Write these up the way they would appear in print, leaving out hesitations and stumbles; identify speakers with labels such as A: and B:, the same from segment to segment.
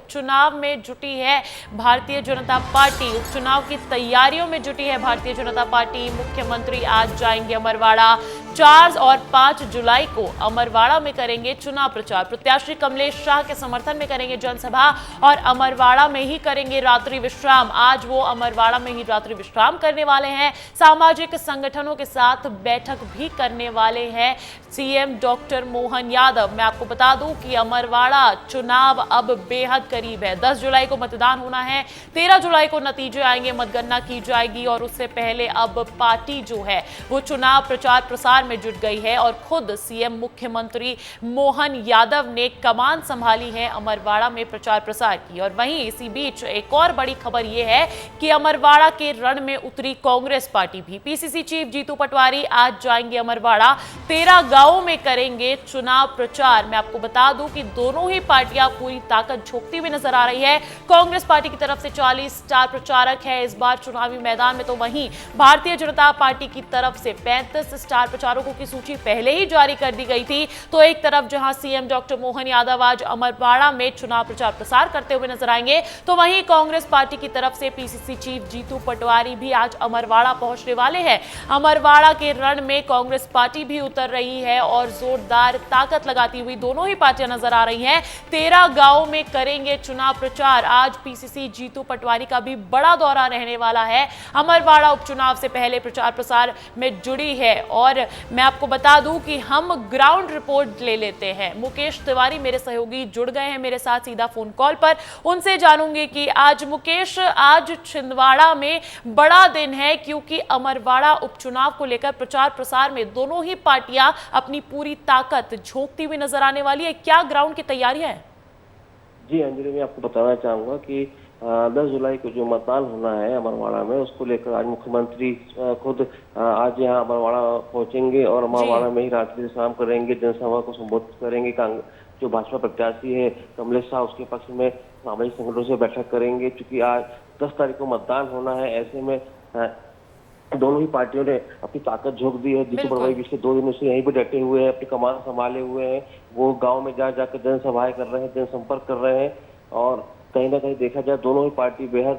A: उपचुनाव में जुटी है भारतीय जनता पार्टी। उपचुनाव की तैयारियों में जुटी है भारतीय जनता पार्टी। मुख्यमंत्री आज जाएंगे अमरवाड़ा। 4 और 5 जुलाई को अमरवाड़ा में करेंगे चुनाव प्रचार। प्रत्याशी कमलेश शाह के समर्थन में करेंगे जनसभा और अमरवाड़ा में ही करेंगे रात्रि विश्राम। आज वो अमरवाड़ा में ही रात्रि विश्राम करने वाले हैं। सामाजिक संगठनों के साथ बैठक भी करने वाले हैं सीएम डॉक्टर मोहन यादव। मैं आपको बता दूं कि अमरवाड़ा चुनाव अब बेहद करीब है। 10 जुलाई को मतदान होना है, 13 जुलाई को नतीजे आएंगे, मतगणना की जाएगी और उससे पहले अब पार्टी जो है वो चुनाव प्रचार प्रसार में जुट गई है और खुद सीएम मुख्यमंत्री मोहन यादव ने कमान संभाली है अमरवाड़ा में प्रचार प्रसार की। और वहीं इसी बीच एक और बड़ी खबर यह है कि अमरवाड़ा के रण में उतरी कांग्रेस पार्टी भी। पीसीसी चीफ जीतू पटवारी आज जाएंगे अमरवाड़ा। 13 गांवों में करेंगे चुनाव प्रचार। मैं आपको बता दूं कि दोनों ही पार्टियां पूरी ताकत झोंकती हुई नजर आ रही है। कांग्रेस पार्टी की तरफ से 40 स्टार प्रचारक है इस बार चुनावी मैदान में, तो वहीं भारतीय जनता पार्टी की तरफ से 35 स्टार प्रचारकों की सूची पहले ही जारी कर दी गई थी। तो एक तरफ जहां सीएम डॉक्टर मोहन यादव आज अमरवाड़ा में चुनाव प्रचार प्रसार करते हुए नजर आएंगे, तो वहीं कांग्रेस पार्टी की तरफ से पीसीसी चीफ जीतू पटवारी भी आज अमरवाड़ा पहुंचने वाले हैं। अमरवाड़ा के रण में कांग्रेस पार्टी भी उतर रही है और जोरदार ताकत लगाती हुई दोनों ही पार्टियां नजर आ रही हैं। 13 गांवों में करेंगे चुनाव प्रचार। आज पीसीसी जीतू पटवारी का भी बड़ा दौरा रहने वाला है। अमरवाड़ा उपचुनाव से पहले प्रचार प्रसार में जुड़ी है और मैं आपको बता दूं कि हम ग्राउंड रिपोर्ट ले लेते हैं। मुकेश तिवारी मेरे सहयोगी जुड़ गए हैं मेरे साथ सीधा फोन कॉल पर। उनसे जानूंगे कि आज मुकेश, आज छिंदवाड़ा में बड़ा दिन है क्योंकि अमरवाड़ा उपचुनाव को लेकर प्रचार प्रसार में दोनों ही पार्टियां अपनी पूरी ताकत झोंकती हुई नजर आने वाली है। क्या ग्राउंड की तैयारियां हैं?
B: जी अंजलि, मैं आपको बताना चाहूंगा कि 10 जुलाई को जो मतदान होना है अमरवाड़ा में, उसको लेकर आज मुख्यमंत्री खुद आज यहाँ अमरवाड़ा पहुंचेंगे और अमरवाड़ा में ही रात्रि विश्राम करेंगे, जनसभा को संबोधित करेंगे। जो भाजपा प्रत्याशी है कमलेश शाह, उसके पक्ष में सामाजिक संगठनों से बैठक करेंगे। क्योंकि आज 10 तारीख को मतदान होना है, ऐसे में दोनों ही पार्टियों ने अपनी ताकत झोंक दी है। जीतू पटवारी पिछले 2 दिनों से यहीं पे डटे हुए हैं, अपनी कमान संभाले हुए हैं। वो गांव में जा जाकर जनसभाएं कर रहे हैं, जनसंपर्क कर रहे हैं और कहीं ना कहीं देखा जाए दोनों ही पार्टी बेहद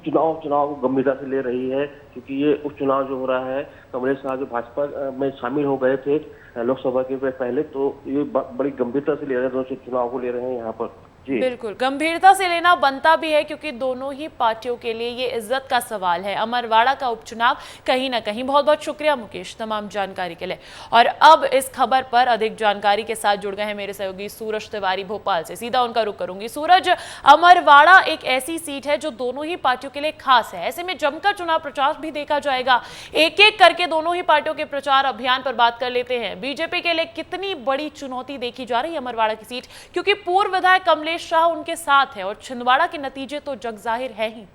B: चुनाव को गंभीरता से ले रही है। क्योंकि ये उपचुनाव जो हो रहा है, कमलेश शाह जो भाजपा में शामिल हो गए थे लोकसभा के पहले, तो ये बड़ी गंभीरता से ले रहे हैं, दोनों चुनाव को ले रहे हैं यहाँ पर।
A: बिल्कुल गंभीरता से लेना बनता भी है क्योंकि दोनों ही पार्टियों के लिए ये इज्जत का सवाल है अमरवाड़ा का उपचुनाव कहीं ना कहीं। बहुत बहुत शुक्रिया मुकेश तमाम जानकारी के लिए। और अब इस खबर पर अधिक जानकारी के साथ जुड़ गए हैं मेरे सहयोगी सूरज तिवारी भोपाल से। सीधा उनका रुख करूंगी। सूरज, अमरवाड़ा एक ऐसी सीट है जो दोनों ही पार्टियों के लिए खास है, ऐसे में जमकर चुनाव प्रचार भी देखा जाएगा। एक एक करके दोनों ही पार्टियों के प्रचार अभियान पर बात कर लेते हैं। बीजेपी के लिए कितनी बड़ी चुनौती देखी जा रही है अमरवाड़ा की सीट, क्योंकि पूर्व विधायक कमलेश शाह उनके साथ है और छिंदवाड़ा के नतीजे तो जगजाहिर है ही।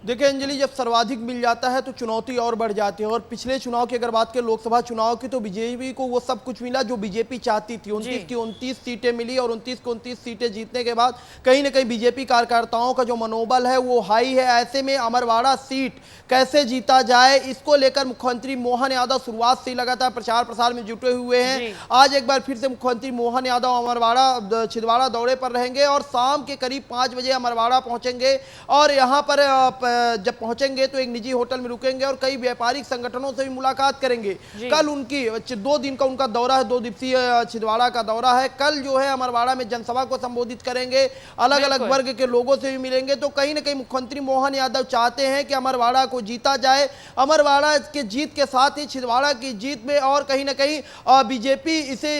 C: देखिए अंजलि, जब सर्वाधिक मिल जाता है तो चुनौती और बढ़ जाती है। और पिछले चुनाव की अगर बात करें, लोकसभा चुनाव की, तो बीजेपी को वो सब कुछ मिला जो बीजेपी चाहती थी। 29 की 29 सीटें मिली और 29 की 29 सीटें जीतने के बाद कहीं ना कहीं बीजेपी कार्यकर्ताओं का जो मनोबल है वो हाई है। ऐसे में अमरवाड़ा सीट कैसे जीता जाए, इसको लेकर मुख्यमंत्री मोहन यादव शुरुआत से ही लगातार प्रचार प्रसार में जुटे हुए हैं। आज एक बार फिर से मुख्यमंत्री मोहन यादव अमरवाड़ा छिंदवाड़ा दौरे पर रहेंगे और शाम के करीब 5 बजे अमरवाड़ा पहुंचेंगे और यहाँ पर जब पहुंचेंगे तो एक निजी होटल में रुकेंगे और कई व्यापारिक संगठनों से भी मुलाकात करेंगे। कल उनकी 2 दिन का उनका दौरा है, 2 दिवसीय छिंदवाड़ा का दौरा है। कल जो है अमरवाड़ा में जनसभा को संबोधित करेंगे, अलग अलग वर्ग के लोगों से भी मिलेंगे। तो कहीं ना कहीं मुख्यमंत्री मोहन यादव चाहते हैं कि अमरवाड़ा को जीता जाए। अमरवाड़ा के जीत के साथ ही छिंदवाड़ा की जीत में और कहीं ना कहीं बीजेपी इसे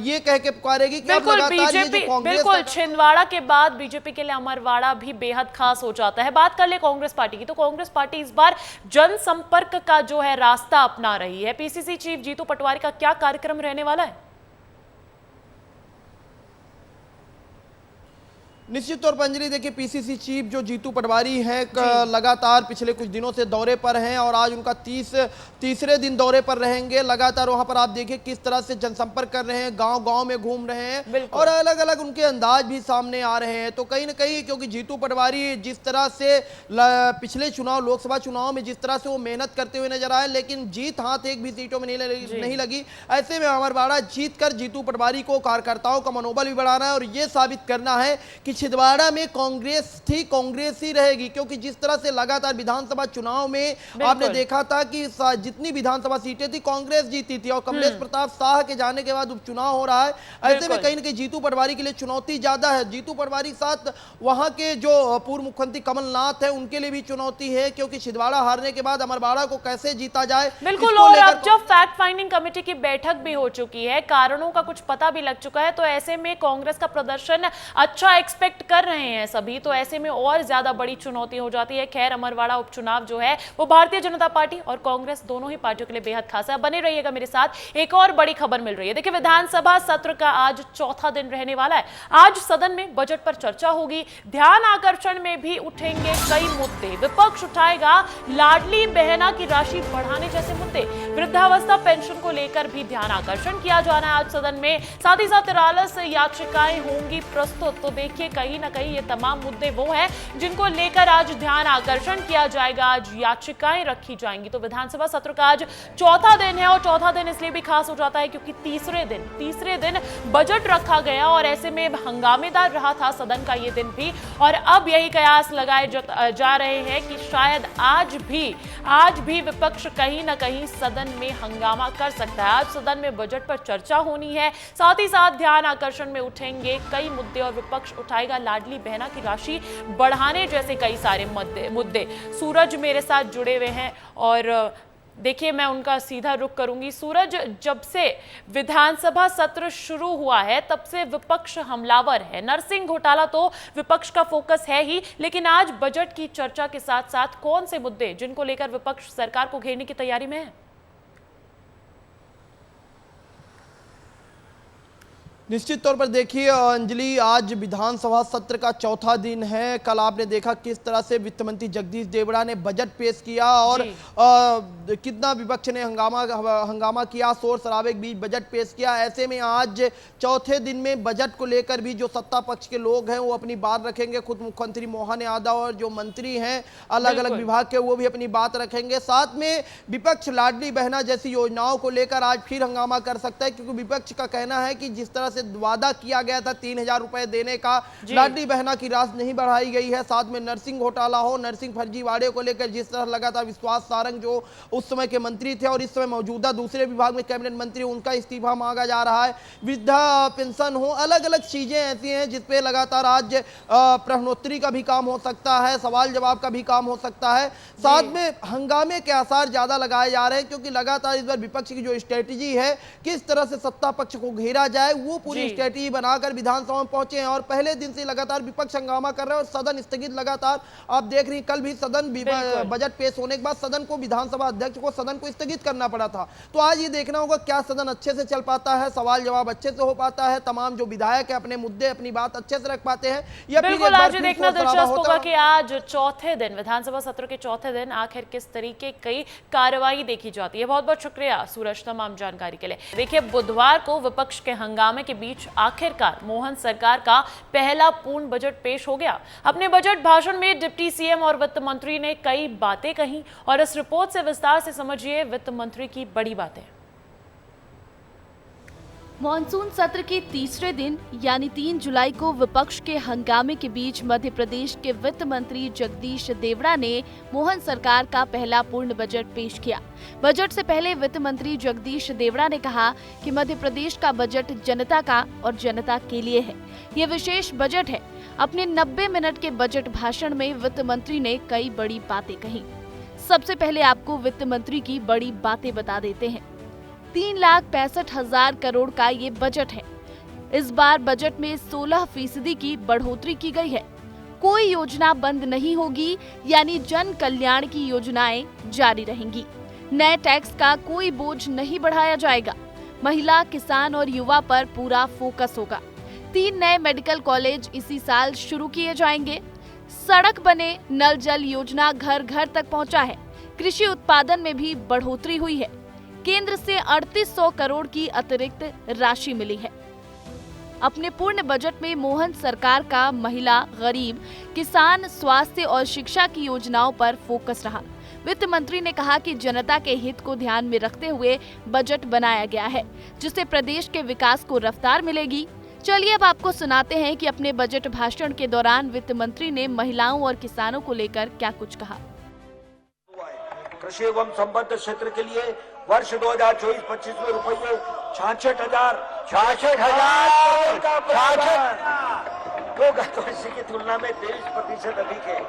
C: ये कह के पुकारेगी कि
A: बिल्कुल छिंदवाड़ा के बाद बीजेपी के लिए अमरवाड़ा भी बेहद खास हो जाता है। बात कर ले कांग्रेस पार्टी की, तो कांग्रेस पार्टी इस बार जनसंपर्क का जो है रास्ता अपना रही है। पीसीसी चीफ जीतू पटवारी का क्या कार्यक्रम रहने वाला है?
C: निश्चित तौर पर अंजलि, देखिए पीसीसी चीफ जो जीतू पटवारी हैं लगातार पिछले कुछ दिनों से दौरे पर हैं और आज उनका तीसरे दिन दौरे पर रहेंगे। लगातार वहां पर आप देखिए किस तरह से जनसंपर्क कर रहे हैं, गांव-गांव में घूम रहे हैं और अलग-अलग उनके अंदाज भी सामने आ रहे हैं। तो कहीं ना कहीं क्योंकि जीतू पटवारी जिस तरह से पिछले चुनाव, लोकसभा चुनाव में जिस तरह से वो मेहनत करते हुए नजर आए, लेकिन जीत हाथ एक भी सीटों में नहीं लगी। ऐसे में अमरवाड़ा जीत कर जीतू पटवारी को कार्यकर्ताओं का मनोबल भी बढ़ाना है और ये साबित करना है कि छिंदवाड़ा में कांग्रेस ही रहेगी। क्योंकि जिस तरह से लगातार विधानसभा चुनाव में आपने देखा था कि जितनी विधानसभा सीटें थी कांग्रेस जीती थी और कमलेश प्रताप शाह के जाने के बाद उपचुनाव हो रहा है। ऐसे में कहीं ना कहीं जीतू पटवारी के लिए चुनौती ज्यादा है। जीतू पटवारी साथ वहां के जो पूर्व मुख्यमंत्री कमलनाथ है उनके लिए भी चुनौती है, क्योंकि छिंदवाड़ा हारने के बाद अमरवाड़ा को कैसे जीता जाए।
A: बिल्कुल, और अब जब फैक्ट फाइंडिंग कमेटी की बैठक भी हो चुकी है, कारणों का कुछ पता भी लग चुका है, तो ऐसे में कांग्रेस का प्रदर्शन अच्छा एक्सपेक्ट कर रहे हैं सभी, तो ऐसे में और ज्यादा बड़ी चुनौती हो जाती है। खैर, अमरवाड़ा उपचुनाव जो है वो भारतीय जनता पार्टी और कांग्रेस दोनों ही पार्टियों के लिए बेहद खास है। बने रहिएगा मेरे साथ। एक और बड़ी खबर मिल रही है। देखिए, विधानसभा सत्र का आज चौथा दिन रहने वाला है। आज सदन में बजट पर चर्चा होगी। ध्यान आकर्षण में भी उठेंगे कई मुद्दे। विपक्ष उठाएगा लाडली बहना की राशि बढ़ाने जैसे मुद्दे। वृद्धावस्था पेंशन को लेकर भी ध्यान आकर्षण किया जाना है आज सदन में। साथ ही साथ 43 याचिकाएं होंगी प्रस्तुत। तो देखिए, कहीं ना कहीं ये तमाम मुद्दे वो हैं जिनको लेकर आज ध्यान आकर्षण किया जाएगा। आज याचिकाएं रखी जाएंगी। तो विधानसभा सत्र का आज चौथा दिन है और चौथा दिन इसलिए भी खास हो जाता है क्योंकि तीसरे दिन बजट रखा गया और ऐसे में हंगामेदार रहा था सदन का ये दिन भी। और अब यही कयास लगाए जा रहे हैं कि शायद आज भी विपक्ष कहीं ना कहीं सदन में हंगामा कर सकता है। आज सदन में बजट पर चर्चा होनी है, साथ ही साथ ध्यान आकर्षण में उठेंगे कई मुद्दे और विपक्ष उठाएगा लाडली बहना की राशि बढ़ाने जैसे कई सारे मुद्दे। सूरज मेरे साथ जुड़े हुए हैं और देखिए, मैं उनका सीधा रुख करूंगी। सूरज, जब से विधानसभा सत्र शुरू हुआ है तब से विपक्ष हमलावर है। नरसिंह घोटाला तो विपक्ष का फोकस है ही, लेकिन आज बजट की चर्चा के साथ साथ कौन से मुद्दे जिनको लेकर विपक्ष सरकार को घेरने की तैयारी में है?
C: निश्चित तौर पर देखिए अंजलि, आज विधानसभा सत्र का चौथा दिन है। कल आपने देखा किस तरह से वित्त मंत्री जगदीश देवड़ा ने बजट पेश किया और कितना विपक्ष ने हंगामा किया, शोर शराबे के बीच बजट पेश किया। ऐसे में आज चौथे दिन में बजट को लेकर भी जो सत्ता पक्ष के लोग हैं वो अपनी बात रखेंगे। खुद मुख्यमंत्री मोहन यादव और जो मंत्री हैं अलग अलग विभाग के, वो भी अपनी बात रखेंगे। साथ में विपक्ष लाडली बहना जैसी योजनाओं को लेकर आज फिर हंगामा कर सकता है, क्योंकि विपक्ष का कहना है कि जिस तरह से वादा किया गया था 3000 रुपए देने का, लाडली बहना की राशि नहीं बढ़ाई गई है। साथ में नरसिंह घोटाला हो, नरसिंह फर्जीवाड़े को लेकर जिस तरह लगातार विश्वास सारंग जो उस समय के मंत्री थे और इस समय मौजूदा दूसरे विभाग में कैबिनेट मंत्री, उनका इस्तीफा मांगा जा रहा है। वृद्धा पेंशन हो, अलग अलग चीजें ऐसी हैं जिसपे लगातार आज प्रश्नोत्तरी का भी काम हो सकता है, सवाल जवाब का भी काम हो सकता है। साथ में हंगामे के आसार ज्यादा लगाए जा रहे हैं, क्योंकि लगातार इस बार विपक्ष की जो स्ट्रेटेजी है किस तरह से सत्ता पक्ष को घेरा जाए, वो पूरी स्ट्रेटेजी बनाकर विधानसभा में पहुंचे हैं। और पहले दिन से लगातार विपक्ष हंगामा कर रहे हैं और सदन स्थगित लगातार आप देख रही हैं। कल भी सदन बजट पेश होने के बाद सदन को, विधानसभा अध्यक्ष को सदन को स्थगित करना पड़ा था। तो आज ये देखना होगा क्या सदन अच्छे से चल पाता है, सवाल जवाब अच्छे से हो पाता है, तमाम जो विधायक है अपने मुद्दे, अपनी बात अच्छे से रख पाते हैं, या
A: बिल्कुल आज देखना दिलचस्प होगा कि आज चौथे दिन, विधानसभा सत्र के चौथे दिन आखिर किस तरीके की कार्रवाई देखी जाती है। बहुत बहुत शुक्रिया सूरज तमाम जानकारी के लिए। देखिए, बुधवार को विपक्ष के हंगामे के बीच आखिरकार मोहन सरकार का पहला पूर्ण बजट पेश हो गया। अपने बजट भाषण में डिप्टी सीएम और वित्त मंत्री ने कई बातें कही और इस रिपोर्ट से विस्तार से समझिए वित्त मंत्री की बड़ी बातें।
D: मॉनसून सत्र के तीसरे दिन यानी 3 जुलाई को विपक्ष के हंगामे के बीच मध्य प्रदेश के वित्त मंत्री जगदीश देवड़ा ने मोहन सरकार का पहला पूर्ण बजट पेश किया। बजट से पहले वित्त मंत्री जगदीश देवड़ा ने कहा कि मध्य प्रदेश का बजट जनता का और जनता के लिए है। ये विशेष बजट है। अपने 90 मिनट के बजट भाषण में वित्त मंत्री ने कई बड़ी बातें कही। सबसे पहले आपको वित्त मंत्री की बड़ी बातें बता देते हैं। 3,65,000 करोड़ का ये बजट है। इस बार बजट में 16% की बढ़ोतरी की गई है। कोई योजना बंद नहीं होगी, यानी जन कल्याण की योजनाएं जारी रहेंगी। नए टैक्स का कोई बोझ नहीं बढ़ाया जाएगा। महिला, किसान और युवा पर पूरा फोकस होगा। 3 नए मेडिकल कॉलेज इसी साल शुरू किए जाएंगे। सड़क बने, नल जल योजना घर घर तक पहुंचा है। कृषि उत्पादन में भी बढ़ोतरी हुई है। केंद्र से 3800 करोड़ की अतिरिक्त राशि मिली है। अपने पूर्ण बजट में मोहन सरकार का महिला, गरीब, किसान, स्वास्थ्य और शिक्षा की योजनाओं पर फोकस रहा। वित्त मंत्री ने कहा कि जनता के हित को ध्यान में रखते हुए बजट बनाया गया है, जिससे प्रदेश के विकास को रफ्तार मिलेगी। चलिए अब आपको सुनाते हैं कि अपने बजट भाषण के दौरान वित्त मंत्री ने महिलाओं और किसानों को लेकर क्या कुछ कहा।
E: कृषि एवं संबद्ध क्षेत्र के लिए वर्ष 2024-25 में रुपये 66,000 जो गत वर्ष की तुलना में 23% अधिक है।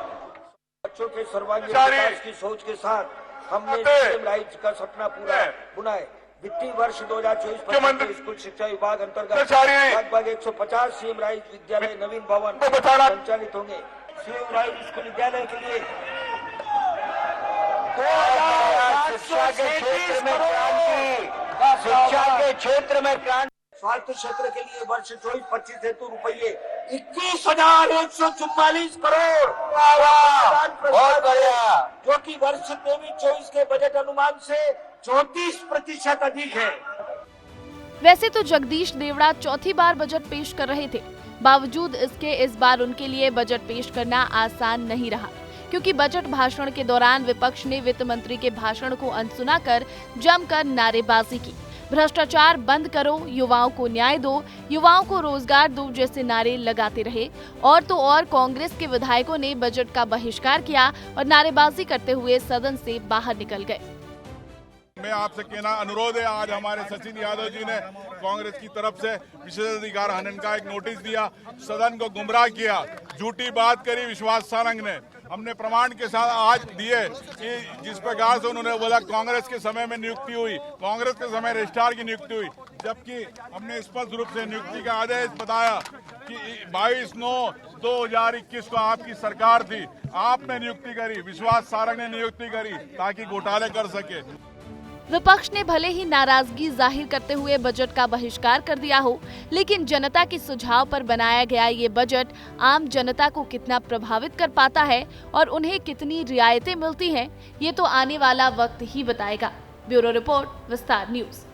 E: बच्चों के सर्वांगीण विकास की सोच के साथ हमने लाइफ का सपना पूरा बुना है। वित्तीय वर्ष 2024-25 में स्कूल शिक्षा विभाग अंतर्गत लगभग 150 सीएम राइज विद्यालय नवीन भवन संचालित होंगे। सीएम राइज स्कूल विद्यालय के लिए शिक्षा के क्षेत्र में क्रांति, स्वास्थ्य क्षेत्र के लिए वर्ष 24-25 हेतु रुपये 21,144 करोड़, बहुत बढ़िया, जो कि वर्ष 23-24 के बजट अनुमान से 34% अधिक है।
D: वैसे तो जगदीश देवड़ा चौथी बार बजट पेश कर रहे थे। बावजूद इसके इस बार उनके लिए बजट पेश करना आसान नहीं रहा, क्योंकि बजट भाषण के दौरान विपक्ष ने वित्त मंत्री के भाषण को अनसुना कर जमकर नारेबाजी की। भ्रष्टाचार बंद करो, युवाओं को न्याय दो, युवाओं को रोजगार दो जैसे नारे लगाते रहे। और तो और कांग्रेस के विधायकों ने बजट का बहिष्कार किया और नारेबाजी करते हुए सदन से बाहर निकल गए।
F: मैं आपसे कहना अनुरोध है, आज हमारे सचिन यादव जी ने कांग्रेस की तरफ से विशेषाधिकार हनन का एक नोटिस दिया, सदन को गुमराह किया, झूठी बात करी विश्वास सारंग ने। हमने प्रमाण के साथ आज दिए कि जिस प्रकार से उन्होंने बोला कांग्रेस के समय में नियुक्ति हुई, कांग्रेस के समय रजिस्ट्रार की नियुक्ति हुई, जबकि हमने स्पष्ट रूप से नियुक्ति का आदेश बताया कि 22/9/2021 को आपकी सरकार थी, आपने नियुक्ति करी, विश्वास सारंग ने नियुक्ति करी ताकि घोटाले कर सके।
D: विपक्ष ने भले ही नाराजगी जाहिर करते हुए बजट का बहिष्कार कर दिया हो, लेकिन जनता के सुझाव पर बनाया गया ये बजट आम जनता को कितना प्रभावित कर पाता है और उन्हें कितनी रियायतें मिलती हैं, ये तो आने वाला वक्त ही बताएगा। ब्यूरो रिपोर्ट, विस्तार न्यूज।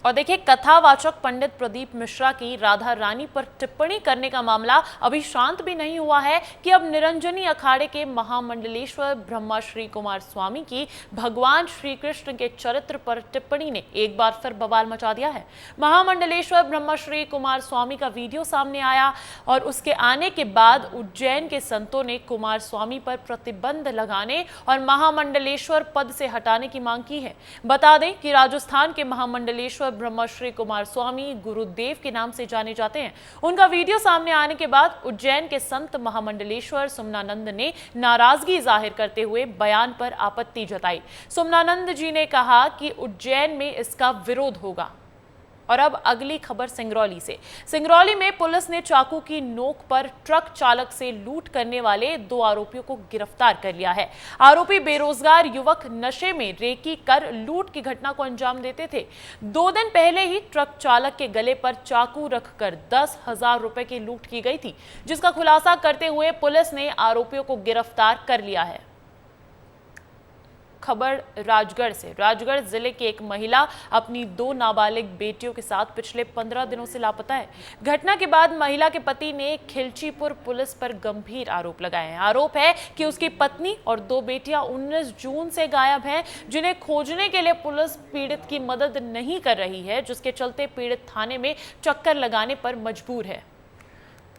A: और देखिए, कथावाचक पंडित प्रदीप मिश्रा की राधा रानी पर टिप्पणी करने का मामला अभी शांत भी नहीं हुआ है कि अब निरंजनी अखाड़े के महामंडलेश्वर ब्रह्मा श्री कुमार स्वामी की भगवान श्री कृष्ण के चरित्र पर टिप्पणी ने एक बार फिर बवाल मचा दिया है। महामंडलेश्वर ब्रह्मा श्री कुमार स्वामी का वीडियो सामने आया और उसके आने के बाद उज्जैन के संतों ने कुमार स्वामी पर प्रतिबंध लगाने और महामंडलेश्वर पद से हटाने की मांग की है। बता दें कि राजस्थान के महामंडलेश्वर ब्रह्मा श्री कुमार स्वामी गुरुदेव के नाम से जाने जाते हैं। उनका वीडियो सामने आने के बाद उज्जैन के संत महामंडलेश्वर सुमनानंद ने नाराजगी जाहिर करते हुए बयान पर आपत्ति जताई। सुमनानंद जी ने कहा कि उज्जैन में इसका विरोध होगा। और अब अगली खबर सिंगरौली से। सिंगरौली में पुलिस ने चाकू की नोक पर ट्रक चालक से लूट करने वाले 2 आरोपियों को गिरफ्तार कर लिया है। आरोपी बेरोजगार युवक नशे में रेकी कर लूट की घटना को अंजाम देते थे। 2 दिन पहले ही ट्रक चालक के गले पर चाकू रखकर 10,000 रुपए की लूट की गई थी, जिसका खुलासा करते हुए पुलिस ने आरोपियों को गिरफ्तार कर लिया है। खबर राजगढ़ से। राजगढ़ जिले की एक महिला अपनी 2 नाबालिग बेटियों के साथ पिछले 15 दिनों से लापता है। घटना के बाद महिला के पति ने खिलचीपुर पुलिस पर गंभीर आरोप लगाए हैं। आरोप है कि उसकी पत्नी और 2 बेटियां 19 जून से गायब हैं, जिन्हें खोजने के लिए पुलिस पीड़ित की मदद नहीं कर रही है, जिसके चलते पीड़ित थाने में चक्कर लगाने पर मजबूर है।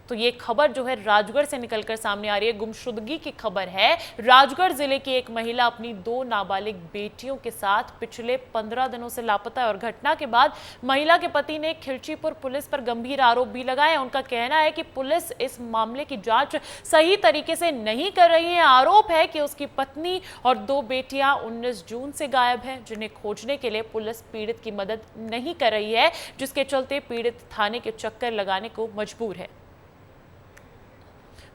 A: तो ये खबर जो है राजगढ़ से निकलकर सामने आ रही है। गुमशुदगी की खबर है। राजगढ़ जिले की एक महिला अपनी 2 नाबालिग बेटियों के साथ पिछले 15 दिनों से लापता है और घटना के बाद महिला के पति ने खिलचीपुर पुलिस पर गंभीर आरोप भी लगाए हैं। उनका कहना है कि पुलिस इस मामले की जांच सही तरीके से नहीं कर रही है। आरोप है कि उसकी पत्नी और 2 बेटियां 19 जून से गायब हैं, जिन्हें खोजने के लिए पुलिस पीड़ित की मदद नहीं कर रही है, जिसके चलते पीड़ित थाने के चक्कर लगाने को मजबूर है।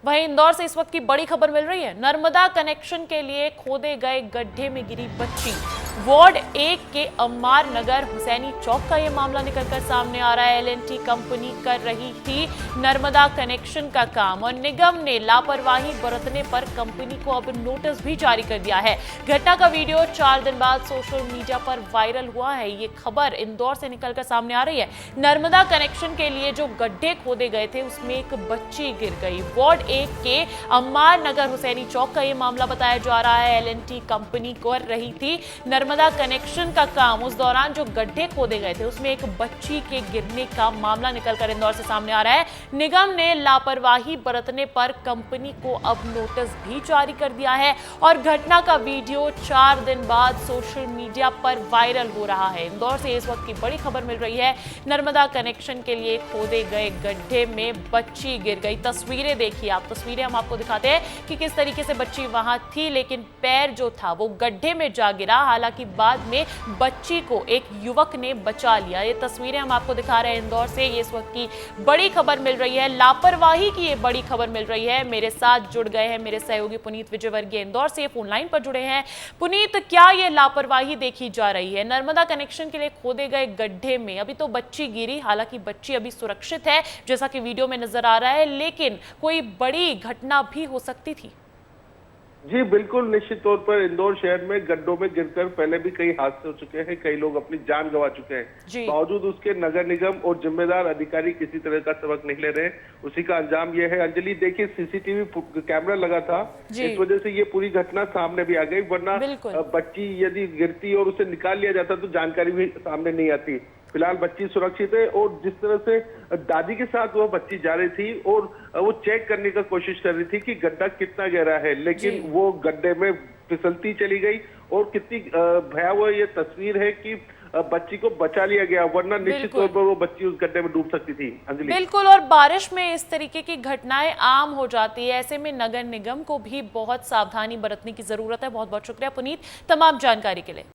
A: वहीं इंदौर से इस वक्त की बड़ी खबर मिल रही है। नर्मदा कनेक्शन के लिए खोदे गए गड्ढे में गिरी बच्ची। वार्ड 1 के अम्मार नगर हुसैनी चौक का यह मामला निकलकर सामने आ रहा है। एल&टी कंपनी कर रही थी नर्मदा कनेक्शन का काम और निगम ने लापरवाही बरतने पर कंपनी को अब नोटिस भी जारी कर दिया है। घटना का वीडियो 4 दिन बाद सोशल मीडिया पर वायरल हुआ है। ये खबर इंदौर से निकलकर सामने आ रही है। नर्मदा कनेक्शन के लिए जो गड्ढे खोदे गए थे उसमें एक बच्ची गिर गई। वार्ड 1 के अम्मार नगर हुसैनी चौक का यह मामला बताया जा रहा है। एल&टी कंपनी कर रही थी नर्मदा कनेक्शन का काम। उस दौरान जो गड्ढे खोदे गए थे उसमें एक बच्ची के गिरने का मामला निकलकर इंदौर से सामने आ रहा है। निगम ने लापरवाही बरतने पर कंपनी को अब नोटिस भी जारी कर दिया है और घटना का वीडियो 4 दिन बाद सोशल मीडिया पर वायरल हो रहा है। इंदौर से इस वक्त की बड़ी खबर मिल रही है। नर्मदा कनेक्शन के लिए खोदे गए गड्ढे में बच्ची गिर गई। तस्वीरें देखिए आप, तस्वीरें हम आपको दिखाते हैं कि किस तरीके से बच्ची वहां थी, लेकिन पैर जो था वो गड्ढे में जा गिरा। हालांकि बाद में बच्ची को एक युवक ने बचा लिया। ये तस्वीरें हम आपको दिखा रहे हैं इंदौर से। ये इस वक्त की बड़ी खबर मिल रही है, लापरवाही की ये बड़ी खबर मिल रही है। मेरे साथ जुड़ गए हैं मेरे सहयोगी पुनीत विजयवर्गीय, इंदौर से फोन लाइन पर जुड़े हैं। पुनीत, क्या ये लापरवाही देखी जा रही है? नर्मदा कनेक्शन के लिए खोदे गए गड्ढे में अभी तो बच्ची गिरी, हालांकि बच्ची अभी सुरक्षित है जैसा कि वीडियो में नजर आ रहा है, लेकिन कोई बड़ी घटना भी हो सकती थी।
G: जी बिल्कुल, निश्चित तौर पर इंदौर शहर में गड्ढों में गिरकर पहले भी कई हादसे हो चुके हैं, कई लोग अपनी जान गंवा चुके हैं। बावजूद उसके नगर निगम और जिम्मेदार अधिकारी किसी तरह का सबक नहीं ले रहे। उसी का अंजाम यह है। अंजलि देखिए, सीसीटीवी कैमरा लगा था, इस वजह से ये पूरी घटना सामने भी आ गई, वरना बच्ची यदि गिरती और उसे निकाल लिया जाता तो जानकारी भी सामने नहीं आती। फिलहाल बच्ची सुरक्षित है और जिस तरह से दादी के साथ वह बच्ची जा रही थी और वो चेक करने का कोशिश कर रही थी कि गड्ढा कितना गहरा है, लेकिन वो गड्ढे में फिसलती चली गई और कितनी भयावह ये तस्वीर है कि बच्ची को बचा लिया गया, वरना निश्चित तौर पर वो बच्ची उस गड्ढे में डूब सकती थी। अंजलि
A: बिल्कुल, और बारिश में इस तरीके की घटनाएं आम हो जाती है। ऐसे में नगर निगम को भी बहुत सावधानी बरतने की जरूरत है। बहुत बहुत शुक्रिया पुनीत तमाम जानकारी के लिए।